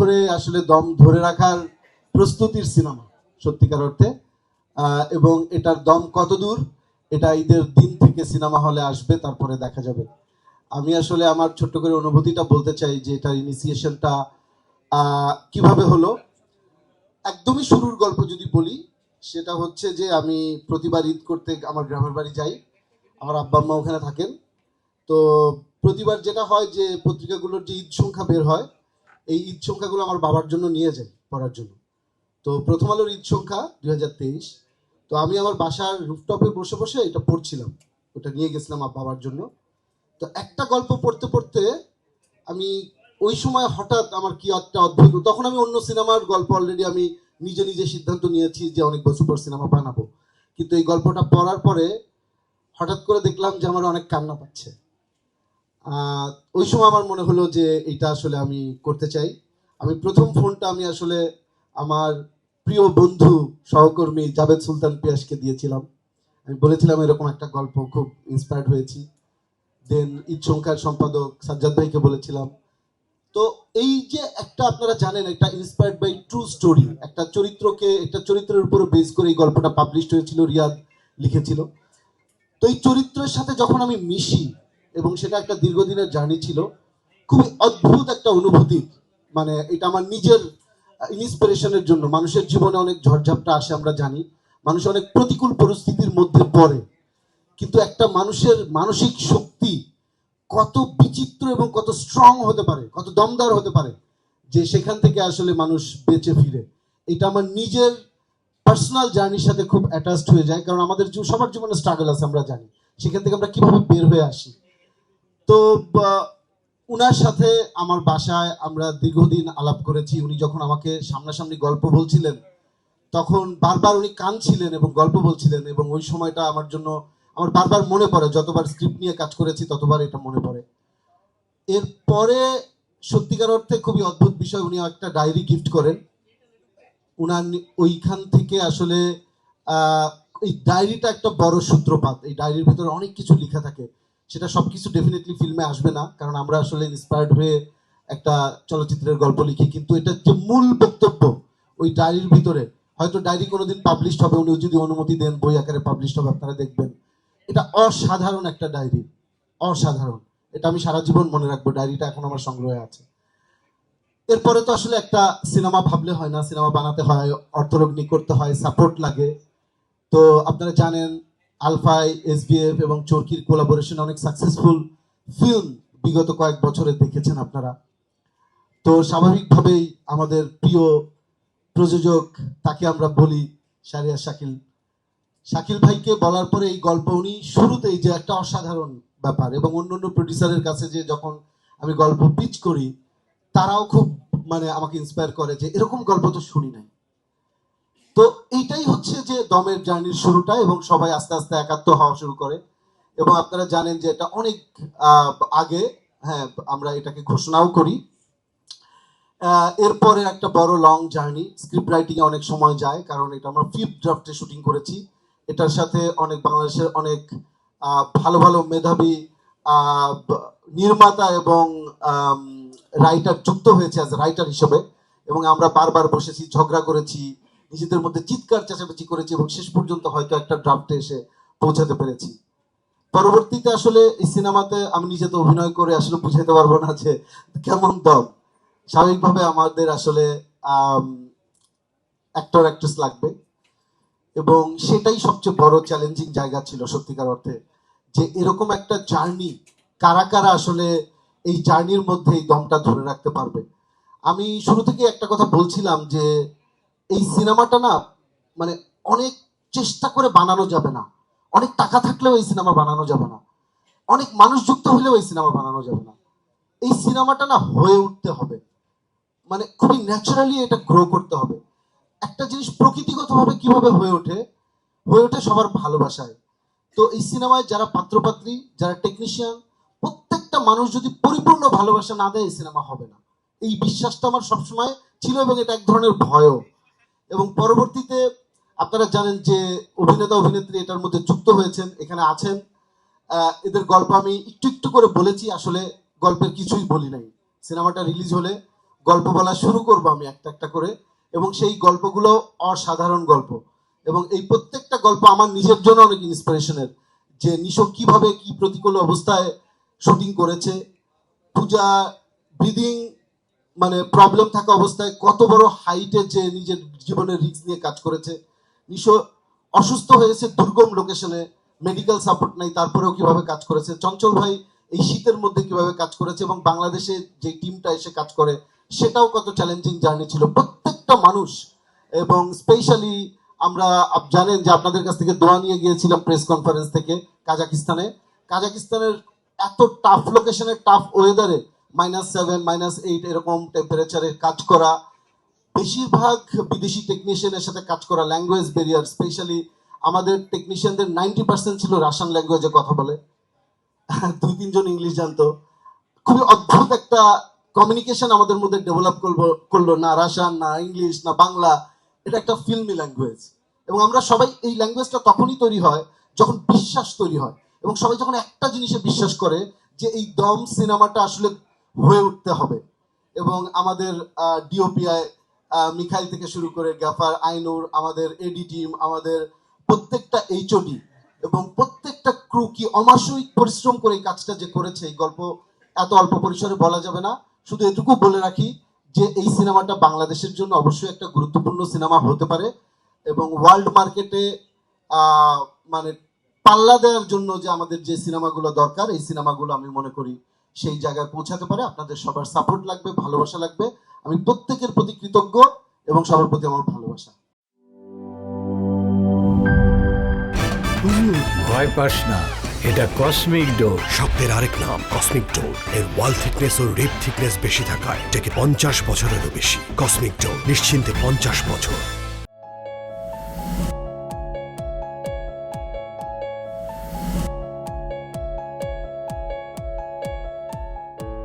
ধরে আসলে দম ধরে রাখার প্রস্তুতির সিনেমা সত্যিকার অর্থে। এবং এটার দম কত দূর এটা ঈদের দিন থেকে সিনেমা হলে আসবে, তারপরে দেখা যাবে। আমি আসলে আমার ছোট্ট করে অনুভূতিটা বলতে চাই যে এটার ইনিশিয়েশনটা কিভাবে হলো। একদমই শুরুর গল্প যদি বলি, সেটা হচ্ছে যে আমি প্রতিবার ঈদ করতে আমার গ্রামের বাড়ি যাই। আমার আব্বা আম্মা ওখানে থাকেন। তো প্রতিবার যেটা হয় যে পত্রিকাগুলোর যে ঈদ সংখ্যা বের হয়, এই ঈদ সংখ্যাগুলো আমার বাবার জন্য নিয়ে যাই পড়ার জন্য। তো প্রথম আলোর ঈদ সংখ্যা 2023। তো আমি আমার বাসার রুফটপে বসে বসে এটা পড়ছিলাম, ওটা নিয়ে গেছিলাম বাবার জন্য। তো একটা গল্প পড়তে পড়তে আমি ওই সময় হঠাৎ আমার কি একটা অদ্ভুত, তখন আমি অন্য সিনেমার গল্প অলরেডি আমি নিজে নিজে সিদ্ধান্ত নিয়েছি যে অনেক বছর পর সিনেমা বানাবো, কিন্তু এই গল্পটা পড়ার পরে হঠাৎ করে দেখলাম যে আমার অনেক কান্না পাচ্ছে। ওই সময় আমার মনে হলো যে এটা আসলে আমি করতে চাই। আমি প্রথম ফোনটা আমি আসলে আমার প্রিয় বন্ধু সহকর্মী জাভেদ সুলতান পিয়াসকে দিয়েছিলাম। আমি বলেছিলাম এরকম একটা গল্প, খুব ইন্সপায়ার্ড হয়েছি। দেন ঈদ সংখ্যার সম্পাদক সাজ্জাদ ভাইকে বলেছিলাম। তো এই যে একটা, আপনারা জানেন, একটা ইন্সপায়ার্ড বাই ট্রু স্টোরি, একটা চরিত্রের উপর বেস করে এই গল্পটা পাবলিশ হয়েছিল, রিয়াদ লিখেছিল। তো এই চরিত্রের সাথে যখন আমি মিশি, এবং সেটা একটা দীর্ঘদিনের জার্নি ছিল, খুবই অদ্ভুত একটা অনুভূতি। মানে এটা আমার নিজের ইন্সপিরেশনের জন্য। মানুষের জীবনে অনেক ঝড়ঝাপটা আসে, আমরা জানি, মানুষ অনেক প্রতিকূল পরিস্থিতির মধ্যে পড়ে, কিন্তু একটা মানুষের মানসিক শক্তি কত বিচিত্র এবং কত স্ট্রং হতে পারে, কত দমদার হতে পারে, যে সেখান থেকে আসলে মানুষ বেঁচে ফিরে। এটা আমার নিজের পার্সোনাল জার্নির সাথে খুব অ্যাটাচড হয়ে যায়, কারণ আমাদের সবার জীবনে স্ট্রাগল আছে, আমরা জানি, সেখান থেকে আমরা কিভাবে বের হয়ে আসি। তো উনার সাথে আমার বাসায় আমরা দীর্ঘদিন আলাপ করেছি। উনি যখন আমাকে সামনাসামনি গল্প বলছিলেন, তখন বারবার উনি কাঁদছিলেন এবং গল্প বলছিলেন, এবং ওই সময়টা আমার জন্য আমার বারবার মনে পড়ে। যতবার স্ক্রিপ্ট নিয়ে কাজ করেছি ততবার এটা মনে পড়ে। এরপরে সত্যিকার অর্থে খুবই অদ্ভুত বিষয়, উনি একটা ডায়েরি গিফট করেন। উনার ওইখান থেকে আসলে এই ডায়েরিটা একটা বড় সূত্রপাত। এই ডায়েরির ভিতরে অনেক কিছু লেখা থাকে, সেটা সবকিছু ডেফিনেটলি ফিল্মে আসবে না, কারণ আমরা আসলে ইন্সপায়ার্ড হয়ে একটা চলচ্চিত্রের গল্প লিখি, কিন্তু এটা যে মূল বক্তব্য ওই ডায়েরির ভিতরে। হয়তো ডায়েরি কোনোদিন পাবলিশ হবে, উনি যদি অনুমতি দেন বই আকারে পাবলিশ হবে, আপনারা দেখবেন। এটা অসাধারণ একটা ডায়েরি, অসাধারণ। এটা আমি সারা জীবন মনে রাখবো, ডায়েরিটা এখন আমার সংগ্রহে আছে। এরপরে তো আসলে একটা সিনেমা ভাবলে হয় না, সিনেমা বানাতে হয়, অর্থলগ্নি করতে হয়, সাপোর্ট লাগে। তো আপনারা জানেন আলফাই, এসবিএফ এবং চরকির কোলাবোরেশন অনেক সাকসেসফুল ফিল্ম বিগত কয়েক বছরে দেখেছেন আপনারা। তো স্বাভাবিকভাবেই আমাদের প্রিয় প্রযোজক, তাকে আমরা বলি শাহরিয়ার শাকিল। শাকিল ভাইকে বলার পরে এই গল্প উনি শুরুতেই যে একটা অসাধারণ ব্যাপার, এবং অন্য অন্য প্রডিউসারের কাছে যে যখন আমি গল্প পিচ করি, তারাও খুব মানে আমাকে ইন্সপায়ার করে যে এরকম গল্প তো শুনি নাই। তো এইটাই হচ্ছে যে দমের জার্নির শুরুটা, এবং সবাই আস্তে আস্তে একাত্ম হওয়া শুরু করে। এবং আপনারা জানেন যে এটা অনেক আগে, হ্যাঁ, আমরা এটাকে ঘোষণাও করি। এরপরে একটা বড় লং জার্নি, স্ক্রিপ্ট রাইটিং এ অনেক সময় যায়, কারণ এটা আমরা 5th ড্রাফটে শুটিং করেছি। এটার সাথে অনেক বাংলাদেশের অনেক ভালো ভালো মেধাবী নির্মাতা এবং রাইটার যুক্ত হয়েছে অ্যাজ রাইটার হিসেবে, এবং আমরা বারবার বসেছি, ঝগড়া করেছি, নিজেদের মধ্যে চিৎকার চেঁচামেচি করেছি, এবং শেষ পর্যন্ত হয়তো একটা ড্রাফটে এসে পৌঁছাতে পেরেছি। পরবর্তীতে আসলে এই সিনেমাতে আমি নিজে তো অভিনয় করে আসলে বুঝাতে পারবো না যে কেমন দম। স্বাভাবিকভাবে আমাদের আসলে অ্যাক্টর অ্যাক্ট্রেস লাগবে, এবং সেটাই সবচেয়ে বড় চ্যালেঞ্জিং জায়গা ছিল সত্যিকার অর্থে, যে এরকম একটা জার্নি কারা কারা আসলে এই জার্নির মধ্যে এই দমটা ধরে রাখতে পারবে। আমি শুরু থেকে একটা কথা বলছিলাম যে এই সিনেমাটা না, মানে অনেক চেষ্টা করে বানানো যাবে না, অনেক টাকা থাকলেও এই সিনেমা বানানো যাবে না, অনেক মানুষ যুক্ত হলেও এই সিনেমা বানানো যাবে না। এই সিনেমাটা না হয়ে উঠতে হবে, মানে খুবই ন্যাচারালি এটা গ্রো করতে হবে। একটা জিনিস প্রকৃতিগতভাবে কিভাবে হয়ে ওঠে, হয়ে ওঠে সবার ভালোবাসায়। তো এই সিনেমায় যারা পাত্রপাত্রী, যারা টেকনিশিয়ান, প্রত্যেকটা মানুষ যদি পরিপূর্ণ ভালোবাসা না দেয় এই সিনেমা হবে না। এই বিশ্বাসটা আমার সবসময় ছিল, এবং এটা এক ধরনের ভয়ও। এবং পরবর্তীতে আপনারা জানেন যে অভিনেতা অভিনেত্রী এটার মধ্যে যুক্ত হয়েছেন, এখানে আছেন। এদের গল্প আমি একটু একটু করে বলেছি, আসলে গল্পের কিছুই বলি নাই। সিনেমাটা রিলিজ হলে গল্প বলা শুরু করব আমি একটা একটা করে, এবং সেই গল্পগুলো অসাধারণ গল্প, এবং এই প্রত্যেকটা গল্প আমার নিজের জন্য অনেক ইন্সপিরেশনের। যে নিশো কিভাবে কি প্রতিকূল অবস্থায় শুটিং করেছে, পূজা ব্রিদিং মানে প্রবলেম থাকা অবস্থায় কত বড় হাইটে যে নিজের জীবনের রিস্ক নিয়ে কাজ করেছে। নিশো অসুস্থ হয়েছে দুর্গম লোকেশনে, মেডিকেল সাপোর্ট নাই, তারপরেও কিভাবে কাজ করেছে। চঞ্চল ভাই এই শীতের মধ্যে কিভাবে কাজ করেছে, এবং বাংলাদেশে যে টিমটা এসে কাজ করে সেটাও কত চ্যালেঞ্জিং জার্নি ছিল প্রত্যেকটা মানুষ। এবং স্পেশালি আমরা জানেন যে আপনাদের কাছ থেকে দোয়া নিয়ে গিয়েছিলাম প্রেস কনফারেন্স থেকে কাজাকিস্তানের এত টাফ লোকেশনে, টাফ ওয়েদারে, -7 -8 এরকম টেম্পারেচারে কাজ করা, বেশিরভাগ বিদেশি টেকনিশিয়ানের সাথে কাজ করা, ল্যাঙ্গুয়েজ ব্যারিয়ার, স্পেশালি আমাদের টেকনিশিয়ানদের 90% ছিল রাশিয়ান ল্যাঙ্গুয়েজে কথা বলে, 2-3 জন ইংলিশ জানতো। খুবই অদ্ভুত একটা কমিউনিকেশন আমাদের মধ্যে ডেভেলপ করলো, না রাশিয়ান, না ইংলিশ, না বাংলা, এটা একটা ফিল্মি ল্যাঙ্গুয়েজ। এবং আমরা সবাই এই ল্যাঙ্গুয়েজটা তখনই তৈরি হয় যখন বিশ্বাস তৈরি হয়, এবং সবাই যখন একটা জিনিসে বিশ্বাস করে যে এই দম সিনেমাটা আসলে হয়ে উঠতে হবে। এবং আমাদের ডিওপিআই মিখাইল থেকে শুরু করে গ্যাফার, আইনুর, আমাদের এডি টিম, আমাদের প্রত্যেকটা এইচওডি এবং প্রত্যেকটা ক্রু কি অমাশয়িক পরিশ্রম করে এই কাজটা যে করেছে, এই গল্প এত অল্প পরিসরে বলা যাবে না। শুধু এটুকু বলে রাখি যে এই সিনেমাটা বাংলাদেশের জন্য অবশ্যই একটা গুরুত্বপূর্ণ সিনেমা হতে পারে, এবং ওয়ার্ল্ড মার্কেটে মানে পাল্লা দেওয়ার জন্য যে আমাদের যে সিনেমাগুলো দরকার, এই সিনেমাগুলো আমি মনে করি সেই জায়গায় পৌঁছাতে পারে। আপনাদের সবার সাপোর্ট লাগবে, ভালোবাসা লাগবে। আমি প্রত্যেকের প্রতি কৃতজ্ঞ এবং সবার প্রতি আমার ভালোবাসা। ভয় পাস না, এটা কসমিক ডোর। শব্দের আরেক নাম কসমিক ডোর। এর ওয়াল থিকনেস ও রিপ থিকনেস বেশি থাকায় এটাকে 50 বছরেরও বেশি। কসমিক ডোর, নিশ্চিন্তে 50 বছর।